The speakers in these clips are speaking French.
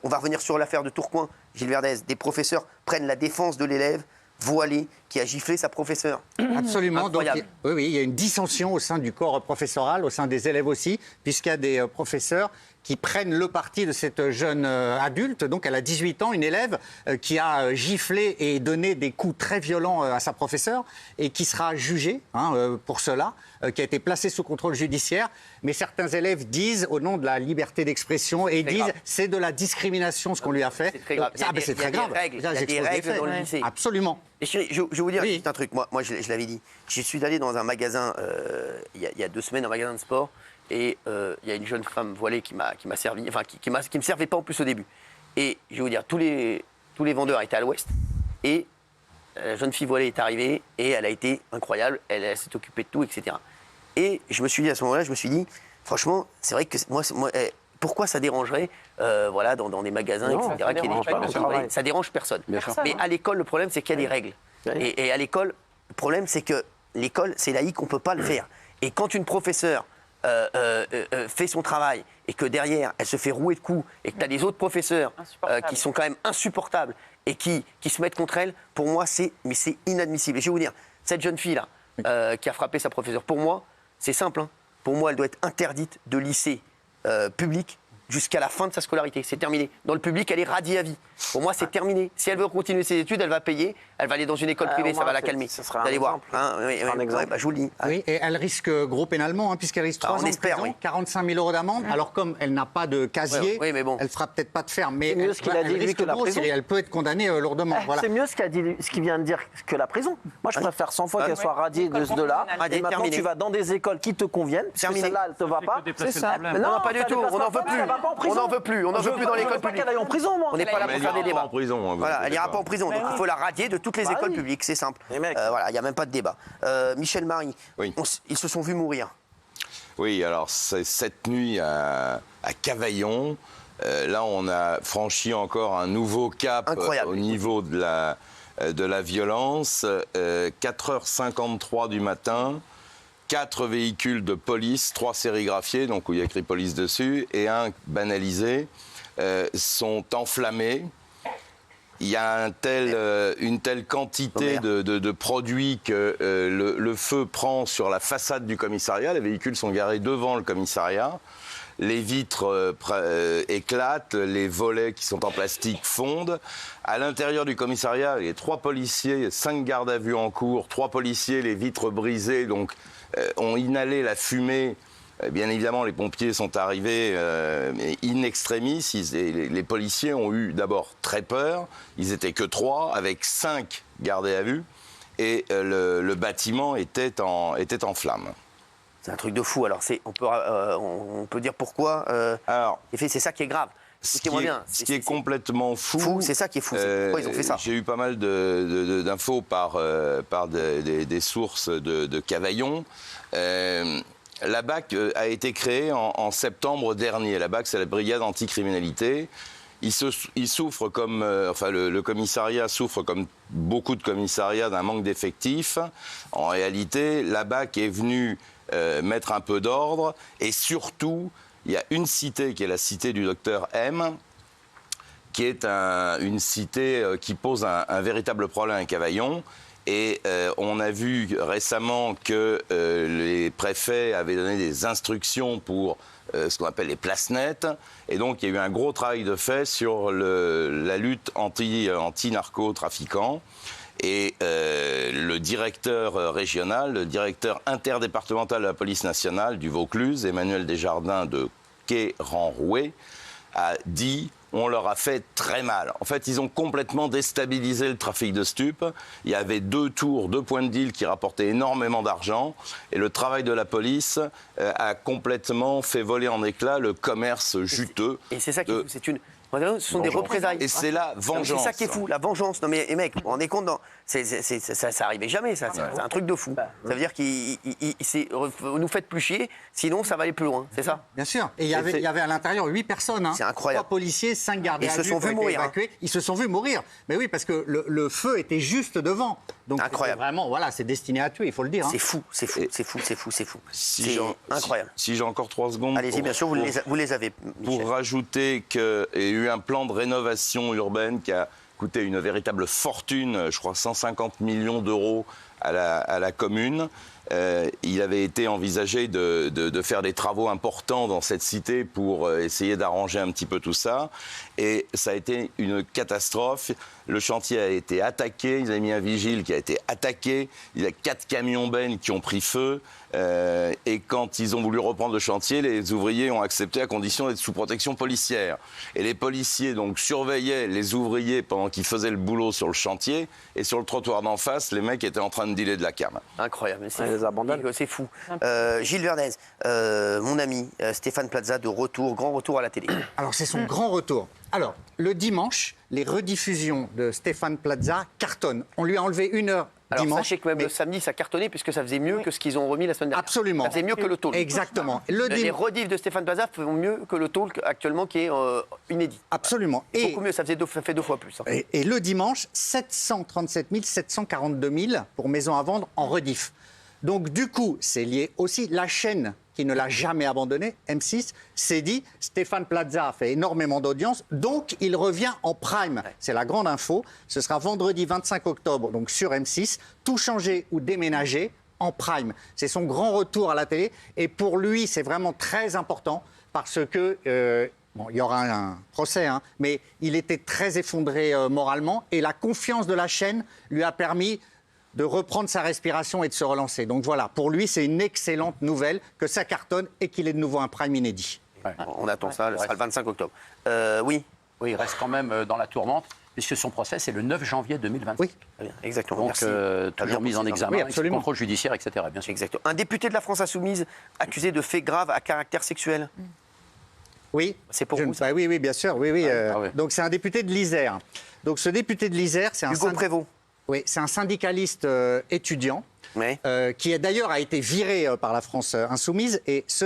on va revenir sur l'affaire de Tourcoing, Gilles Verdez, des professeurs prennent la défense de l'élève voilé qui a giflé sa professeure. Absolument. Donc, Incroyable. il y a une dissension au sein du corps professoral, au sein des élèves aussi, puisqu'il y a des professeurs qui prennent le parti de cette jeune adulte. Donc, elle a 18 ans, une élève qui a giflé et donné des coups très violents à sa professeure et qui sera jugée pour cela, qui a été placée sous contrôle judiciaire. Mais certains élèves disent, au nom de la liberté d'expression, et disent c'est de la discrimination ce qu'on lui a fait. C'est très grave. C'est très grave. Il y a des règles dans le lycée. Absolument. Et je vais vous dire juste un truc. Moi je l'avais dit. Je suis allé dans un magasin il y a 2 semaines, un magasin de sport, et il y a une jeune femme voilée qui m'a servi, enfin qui me servait pas en plus au début. Et je vais vous dire, tous les vendeurs étaient à l'ouest, et la jeune fille voilée est arrivée et elle a été incroyable. Elle s'est occupée de tout, etc. Et je me suis dit à ce moment-là, franchement, c'est vrai que pourquoi ça dérangerait, dans des magasins, Non, etc. Ça dérange personne. Mais à l'école, le problème, c'est qu'il y a des règles. Et à l'école, le problème, c'est que l'école, c'est laïque, on ne peut pas le faire. Et quand une professeure fait son travail et que derrière, elle se fait rouer de coups et que tu as des autres professeurs qui sont quand même insupportables et qui se mettent contre elle, pour moi, c'est inadmissible. Et je vais vous dire, cette jeune fille-là qui a frappé sa professeure, pour moi, c'est simple. Pour moi, elle doit être interdite de lycée public jusqu'à la fin de sa scolarité. C'est terminé. Dans le public, elle est radiée à vie. Pour moi, c'est terminé. Si elle veut continuer ses études, elle va payer. Elle va aller dans une école privée, ça va la calmer. Vous allez voir. Je vous le dis. Oui, et elle risque gros pénalement, puisqu'elle risque 3 ans de prison, 45 000 euros d'amende. Alors, comme elle n'a pas de casier, elle ne fera peut-être pas de ferme. Mais mieux ce qu'il a dit, lui, que la prison. Elle peut être condamnée lourdement. Voilà. C'est mieux ce qu'il vient de dire que la prison. Moi, je préfère 100 fois qu'elle soit radiée de là. Et maintenant, tu vas dans des écoles qui te conviennent. Celle-là, elle ne te va pas. C'est ça. Non, pas du tout. On n'en veut plus. On n'en veut plus. On n'en veut plus dans l'école publique. Qu'elle aille en prison, moi. On n'est pas là pour faire des débats. Voilà, elle n'ira pas en prison. Donc il faut la radier de toutes les écoles publiques. C'est simple. Voilà, il n'y a même pas de débat. Michel Marie, ils se sont vus mourir. Oui, alors c'est cette nuit à Cavaillon. Là, on a franchi encore un nouveau cap au niveau de la violence. 4h53 du matin. 4 véhicules de police, 3 sérigraphiés, donc où il y a écrit police dessus, et un banalisé, sont enflammés. Il y a une telle quantité de produits que le feu prend sur la façade du commissariat. Les véhicules sont garés devant le commissariat. Les vitres éclatent, les volets qui sont en plastique fondent. À l'intérieur du commissariat, il y a 3 policiers, 5 gardes à vue en cours, 3 policiers, les vitres brisées, donc ont inhalé la fumée. Bien évidemment, les pompiers sont arrivés in extremis. Les policiers ont eu d'abord très peur. Ils n'étaient que 3, avec 5 gardés à vue. Et le bâtiment était en flammes. C'est un truc de fou. Alors, on peut dire pourquoi. C'est ça qui est grave. Ce qui est complètement fou, c'est ça qui est fou. Pourquoi ils ont fait ça? J'ai eu pas mal d'infos par des sources de Cavaillon. La BAC a été créée en septembre dernier. La BAC, c'est la brigade anticriminalité. Il souffre comme, le commissariat souffre comme beaucoup de commissariats d'un manque d'effectifs. En réalité, la BAC est venue mettre un peu d'ordre, et surtout, il y a une cité qui est la cité du docteur M, qui est une cité qui pose un véritable problème à Cavaillon. Et on a vu récemment que les préfets avaient donné des instructions pour ce qu'on appelle les places nettes. Et donc, il y a eu un gros travail de fait sur la lutte anti-narcotrafiquants. Et le directeur régional, le directeur interdépartemental de la police nationale du Vaucluse, Emmanuel Desjardins de Quai-Renrouet, a dit: on leur a fait très mal. En fait, ils ont complètement déstabilisé le trafic de stupes. Il y avait 2 points de deal qui rapportaient énormément d'argent. Et le travail de la police a complètement fait voler en éclats le commerce juteux. Et c'est ça qui est fou. Ce sont des représailles. Et c'est la vengeance. C'est ça qui est fou, la vengeance. Non mais mec, vous vous rendez compte, ça arrivait jamais, ça. C'est un truc de fou. Ça veut dire vous nous faites plus chier, sinon ça va aller plus loin, c'est ça? Bien sûr. Et il y avait à l'intérieur 8 personnes. C'est incroyable. 3 policiers, 5 gardés Ils se sont vus mourir. Évacués. Ils se sont vus mourir. Mais oui, parce que le feu était juste devant. Donc incroyable. Vraiment, voilà, c'est destiné à tuer, il faut le dire. C'est fou, c'est fou, c'est fou, c'est fou, c'est fou. C'est incroyable. Si j'ai encore 3 secondes. Allez-y, bien sûr, vous les avez, Michel. Pour rajouter qu'il y a eu un plan de rénovation urbaine qui a coûté une véritable fortune, je crois 150 millions d'euros à la commune. Il avait été envisagé de faire des travaux importants dans cette cité pour essayer d'arranger un petit peu tout ça. Et ça a été une catastrophe. Le chantier a été attaqué, ils avaient mis un vigile qui a été attaqué. Il y a 4 camions bennes qui ont pris feu. Et quand ils ont voulu reprendre le chantier, les ouvriers ont accepté à condition d'être sous protection policière. Et les policiers donc surveillaient les ouvriers pendant qu'ils faisaient le boulot sur le chantier. Et sur le trottoir d'en face, les mecs étaient en train de dealer de la cam. Incroyable, c'est fou. Gilles Verdez, mon ami Stéphane Plaza, de retour, grand retour à la télé. Alors c'est son grand retour. Alors, le dimanche, les rediffusions de Stéphane Plaza cartonnent. On lui a enlevé 1 heure alors, dimanche. Sachez que même le samedi, ça cartonnait puisque ça faisait mieux que ce qu'ils ont remis la semaine dernière. Absolument. Ça faisait mieux que le talk. Exactement. Les rediffs de Stéphane Plaza font mieux que le talk actuellement qui est inédit. Absolument. Beaucoup mieux, ça fait 2 fois plus. Hein. Et le dimanche, 737 742 000 pour Maison à vendre en rediff. Donc du coup, c'est lié aussi. La chaîne qui ne l'a jamais abandonné, M6, s'est dit Stéphane Plaza fait énormément d'audience, donc il revient en prime. Ouais. C'est la grande info. Ce sera vendredi 25 octobre, donc sur M6, tout changer ou déménager en prime. C'est son grand retour à la télé. Et pour lui, c'est vraiment très important parce que... Bon, il y aura un procès, hein, mais il était très effondré moralement et la confiance de la chaîne lui a permis de reprendre sa respiration et de se relancer. Donc voilà, pour lui, c'est une excellente nouvelle que ça cartonne et qu'il ait de nouveau un prime inédit. Ouais. On attend ça, ce sera le 25 octobre. Oui. Oui, il reste quand même dans la tourmente, puisque son procès, c'est le 9 janvier 2026. Oui, bien, exactement. Donc, toujours mise en examen, oui, contrôle judiciaire, etc. Bien sûr. Exactement. Un député de la France Insoumise accusé de faits graves à caractère sexuel. Oui, c'est pour vous, ça. Oui, bien sûr. Oui. Donc c'est un député de l'Isère. Donc ce député de l'Isère, c'est Hugo Prévost. Oui, c'est un syndicaliste étudiant qui d'ailleurs a été viré par la France Insoumise et ce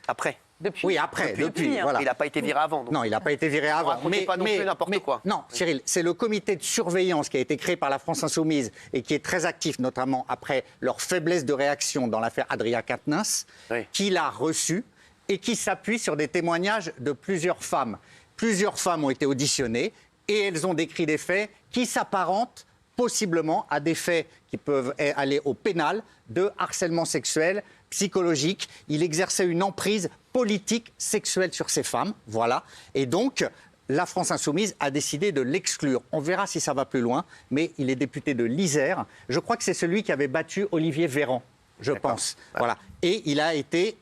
Après. Oui, depuis. Voilà. Il n'a pas été viré avant. Donc. Non, il n'a pas été viré avant. Mais pas non plus n'importe quoi. Non, Cyril, c'est le comité de surveillance qui a été créé par la France Insoumise et qui est très actif, notamment après leur faiblesse de réaction dans l'affaire Adria Quatennens, qui l'a reçu et qui s'appuie sur des témoignages de plusieurs femmes. Plusieurs femmes ont été auditionnées et elles ont décrit des faits qui s'apparentent possiblement à des faits qui peuvent aller au pénal de harcèlement sexuel, psychologique. Il exerçait une emprise politique sexuelle sur ces femmes, voilà. Et donc, la France Insoumise a décidé de l'exclure. On verra si ça va plus loin, mais il est député de l'Isère. Je crois que c'est celui qui avait battu Olivier Véran, je pense. Voilà. Et il a été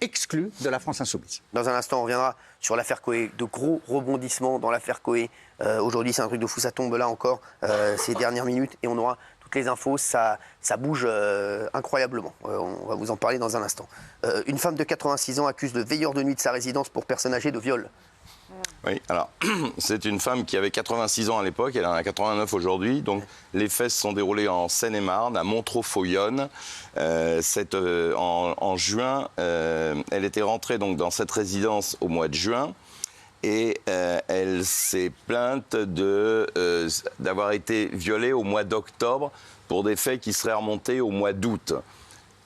exclu de la France Insoumise. Dans un instant, on reviendra sur l'affaire Coé. De gros rebondissements dans l'affaire Coé. Aujourd'hui, c'est un truc de fou, ça tombe là encore ces dernières minutes et on aura toutes les infos. Ça bouge incroyablement. On va vous en parler dans un instant. Une femme de 86 ans accuse le veilleur de nuit de sa résidence pour personne âgée de viol. Oui, alors, c'est une femme qui avait 86 ans à l'époque, elle en a 89 aujourd'hui. Donc, les faits se sont déroulés en Seine-et-Marne, à Montreux-Fauillonne. En juin, elle était rentrée donc, dans cette résidence au mois de juin. Et elle s'est plainte d'avoir été violée au mois d'octobre pour des faits qui seraient remontés au mois d'août.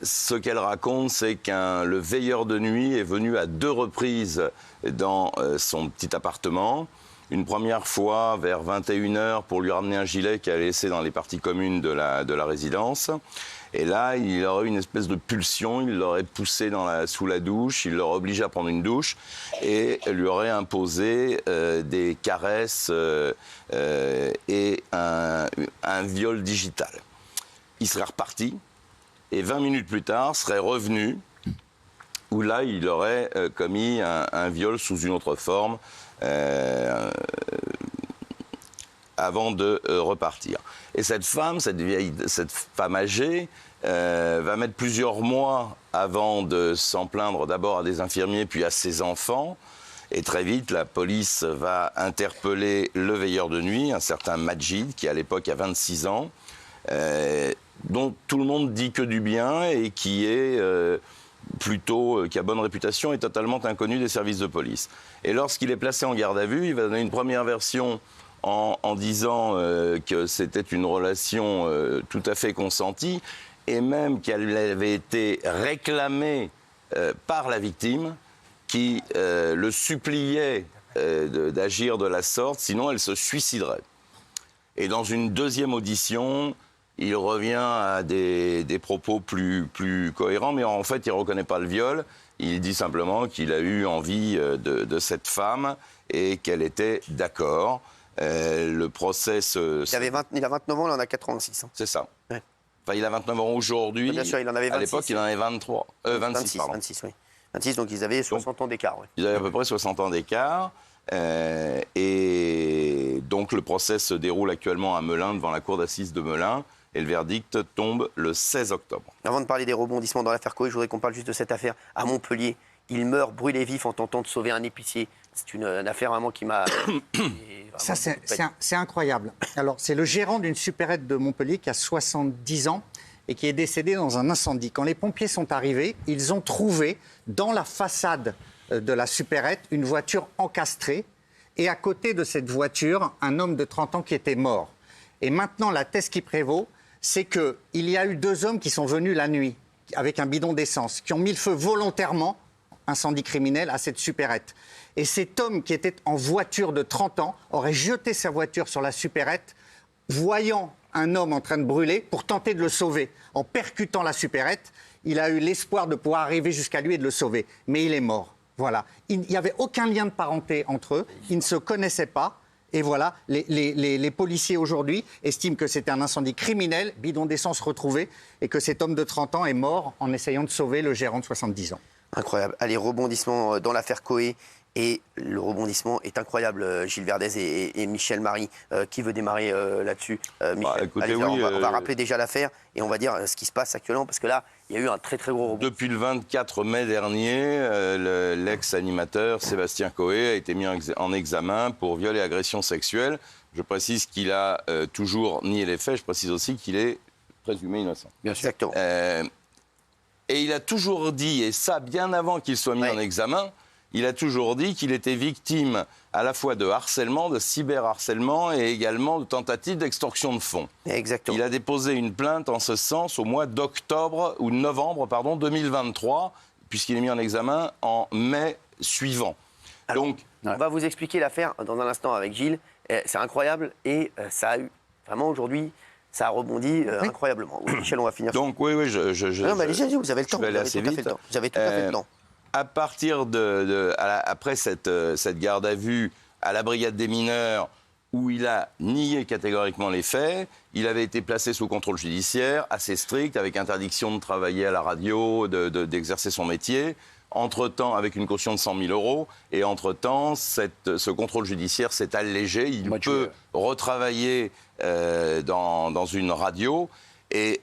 Ce qu'elle raconte, c'est le veilleur de nuit est venu à 2 reprises dans son petit appartement. Une première fois vers 21h pour lui ramener un gilet qu'elle a laissé dans les parties communes de la résidence. Et là, il aurait eu une espèce de pulsion, il l'aurait poussé sous la douche, il l'aurait obligé à prendre une douche et lui aurait imposé des caresses et un viol digital. Il serait reparti et 20 minutes plus tard serait revenu où là, il aurait commis un viol sous une autre forme avant de repartir. Et cette femme âgée, va mettre plusieurs mois avant de s'en plaindre d'abord à des infirmiers puis à ses enfants. Et très vite, la police va interpeller le veilleur de nuit, un certain Majid, qui à l'époque a 26 ans, dont tout le monde dit que du bien et qui est qui a bonne réputation, est totalement inconnu des services de police. Et lorsqu'il est placé en garde à vue, il va donner une première version en disant que c'était une relation tout à fait consentie, et même qu'elle avait été réclamée par la victime, qui le suppliait d'agir de la sorte, sinon elle se suiciderait. Et dans une deuxième audition, il revient à des propos plus cohérents, mais en fait, il ne reconnaît pas le viol. Il dit simplement qu'il a eu envie de cette femme et qu'elle était d'accord. Le procès il a 29 ans, il en a 86. Hein. C'est ça. Ouais. Enfin, il a 29 ans aujourd'hui. Bien sûr, il en avait 26. À l'époque, il en avait 26, pardon. 26, oui. 26, donc ils avaient 60 ans d'écart. Ouais. Ils avaient à peu près 60 ans d'écart. Et donc, le procès se déroule actuellement à Melun, devant la cour d'assises de Melun. Et le verdict tombe le 16 octobre. Avant de parler des rebondissements dans l'affaire Coé, je voudrais qu'on parle juste de cette affaire à Montpellier. Il meurt brûlé vif en tentant de sauver un épicier. C'est une affaire vraiment qui m'a... Ça, c'est incroyable. Alors, c'est le gérant d'une supérette de Montpellier qui a 70 ans et qui est décédé dans un incendie. Quand les pompiers sont arrivés, ils ont trouvé dans la façade de la supérette une voiture encastrée et à côté de cette voiture, un homme de 30 ans qui était mort. Et maintenant, la thèse qui prévaut, c'est qu'il y a eu 2 hommes qui sont venus la nuit avec un bidon d'essence, qui ont mis le feu volontairement, incendie criminel, à cette supérette. Et cet homme qui était en voiture de 30 ans aurait jeté sa voiture sur la supérette, voyant un homme en train de brûler pour tenter de le sauver. En percutant la supérette, il a eu l'espoir de pouvoir arriver jusqu'à lui et de le sauver. Mais il est mort. Voilà. Il n'y avait aucun lien de parenté entre eux. Ils ne se connaissaient pas. Et voilà, les policiers aujourd'hui estiment que c'était un incendie criminel, bidon d'essence retrouvé, et que cet homme de 30 ans est mort en essayant de sauver le gérant de 70 ans. Incroyable. Allez, rebondissement dans l'affaire Coé. Et le rebondissement est incroyable, Gilles Verdez et Michel Marie. Qui veut démarrer là-dessus Michel, écoutez, allez, oui, on va rappeler déjà l'affaire et on va dire ce qui se passe actuellement, parce que là, il y a eu un très très gros rebondissement. Depuis le 24 mai dernier, l'ex-animateur Sébastien Coé a été mis en examen pour viol et agression sexuelle. Je précise qu'il a toujours nié les faits. Je précise aussi qu'il est présumé innocent. Bien sûr. Exactement. Et il a toujours dit, et ça bien avant qu'il soit mis en examen, il a toujours dit qu'il était victime à la fois de harcèlement, de cyberharcèlement et également de tentatives d'extorsion de fonds. Exactement. Il a déposé une plainte en ce sens au mois d'octobre ou de novembre 2023, puisqu'il est mis en examen en mai suivant. Alors, donc, on va vous expliquer l'affaire dans un instant avec Gilles. C'est incroyable et ça a eu vraiment aujourd'hui... Ça a rebondi incroyablement. Oui, Michel, on va finir. Donc, oui, non, mais allez-y, vous avez le temps. Vous avez tout à fait le temps. À partir après cette garde à vue à la brigade des mineurs, où il a nié catégoriquement les faits, il avait été placé sous contrôle judiciaire assez strict, avec interdiction de travailler à la radio, d'exercer son métier. Entre-temps, avec une caution de 100 000 euros, et entre-temps, ce contrôle judiciaire s'est allégé. Il peut retravailler dans une radio. Et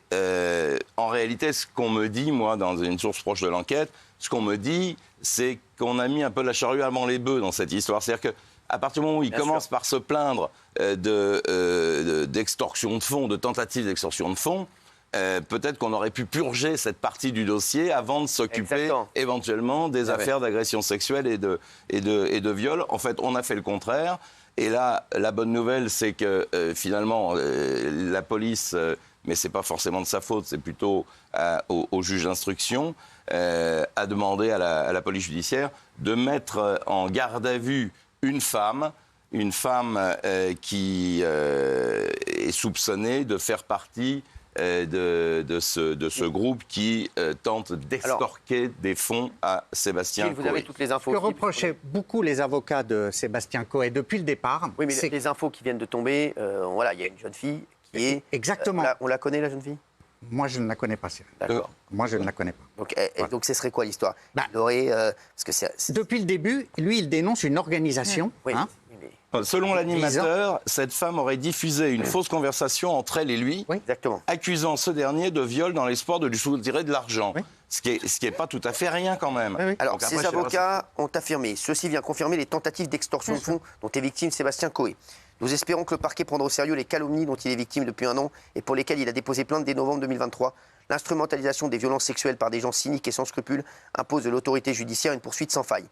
en réalité, ce qu'on me dit, moi, dans une source proche de l'enquête, ce qu'on me dit, c'est qu'on a mis un peu la charrue avant les bœufs dans cette histoire. C'est-à-dire qu'à partir du moment où il commence par se plaindre d'extorsion de fonds, de tentatives d'extorsion de fonds, peut-être qu'on aurait pu purger cette partie du dossier avant de s'occuper éventuellement des affaires d'agression sexuelle et de viol. En fait, on a fait le contraire. Et là, la bonne nouvelle, c'est que finalement, la police, mais ce n'est pas forcément de sa faute, c'est plutôt au juge d'instruction, a demandé à la police judiciaire de mettre en garde à vue une femme qui est soupçonnée de faire partie de ce groupe qui tente d'extorquer des fonds à Sébastien Coé. Vous avez toutes les infos. Ce que reprochaient beaucoup les avocats de Sébastien Coé depuis le départ. Oui, mais les infos qui viennent de tomber, voilà, il y a une jeune fille qui est... Exactement. On la connaît, la jeune fille ? Moi, je ne la connais pas, Cyril. D'accord. Moi, je ne la connais pas. Donc, ce serait quoi l'histoire il aurait, parce que depuis le début, lui, il dénonce une organisation. Oui. Selon l'animateur, cette femme aurait diffusé une fausse conversation entre elle et lui, accusant ce dernier de viol dans l'espoir de lui soutirer de l'argent. Oui. Ce qui est pas tout à fait rien quand même. Oui. Alors, ces avocats ont affirmé, ceci vient confirmer les tentatives d'extorsion de fonds dont est victime Sébastien Coé. Nous espérons que le parquet prendra au sérieux les calomnies dont il est victime depuis 1 an et pour lesquelles il a déposé plainte dès novembre 2023. L'instrumentalisation des violences sexuelles par des gens cyniques et sans scrupules impose de l'autorité judiciaire une poursuite sans faille.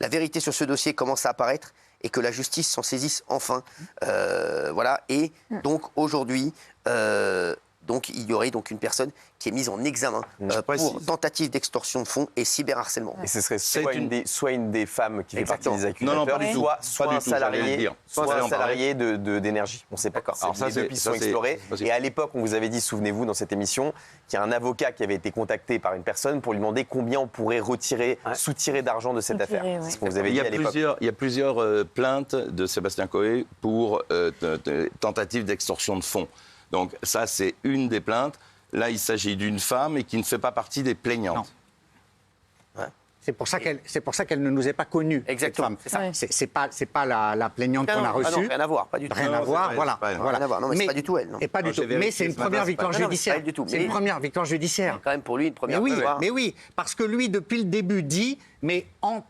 La vérité sur ce dossier commence à apparaître et que la justice s'en saisisse enfin. Voilà. Et donc aujourd'hui, donc il y aurait donc une personne qui est mise en examen pour tentative d'extorsion de fonds et cyberharcèlement. Et ce serait soit une des femmes qui fait partie des accusateurs, non, pas du tout. soit un salarié d'énergie. On ne sait pas. Alors ça, les deux pistes sont explorées. Et à l'époque, on vous avait dit, souvenez-vous, dans cette émission, qu'il y a un avocat qui avait été contacté par une personne pour lui demander combien on pourrait soutirer d'argent de cette affaire. C'est ce qu'on vous avait dit à l'époque. Il y a plusieurs plaintes de Sébastien Coé pour tentative d'extorsion de fonds. Donc ça, c'est une des plaintes. Là, il s'agit d'une femme et qui ne fait pas partie des plaignantes. Ouais. C'est pour ça qu'elle ne nous est pas connue. Exactement. C'est pas la plaignante qu'on a reçue. Non, rien à voir, pas du tout. Rien à voir, voilà. Rien à voir. Non, mais c'est pas du tout elle. Non. Et pas du tout. Mais c'est une première victoire judiciaire. C'est une première victoire judiciaire. Quand même pour lui une première victoire. Mais oui, parce que lui, depuis le début, dit mais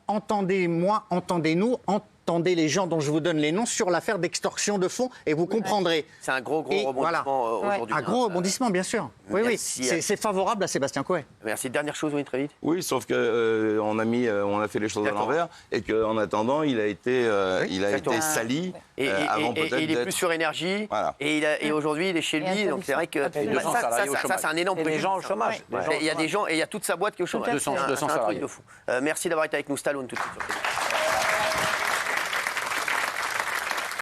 entendez-moi, entendez-nous, entendez les gens dont je vous donne les noms sur l'affaire d'extorsion de fonds et vous comprendrez. C'est un gros rebondissement aujourd'hui. Un gros rebondissement, bien sûr. Oui, c'est favorable à Sébastien Coé. Merci. Dernière chose, oui, très vite. Oui, sauf que on a fait les choses à l'envers et qu'en attendant, il a été sali. Et il est plus sur énergie. Voilà. Et aujourd'hui, il est chez lui. Donc c'est vrai que ça, c'est un énorme préjudice. Les gens au chômage. Il y a des gens et il y a toute sa boîte qui est au chômage. 200 salariés. Merci d'avoir été avec nous, Stallone, tout de suite.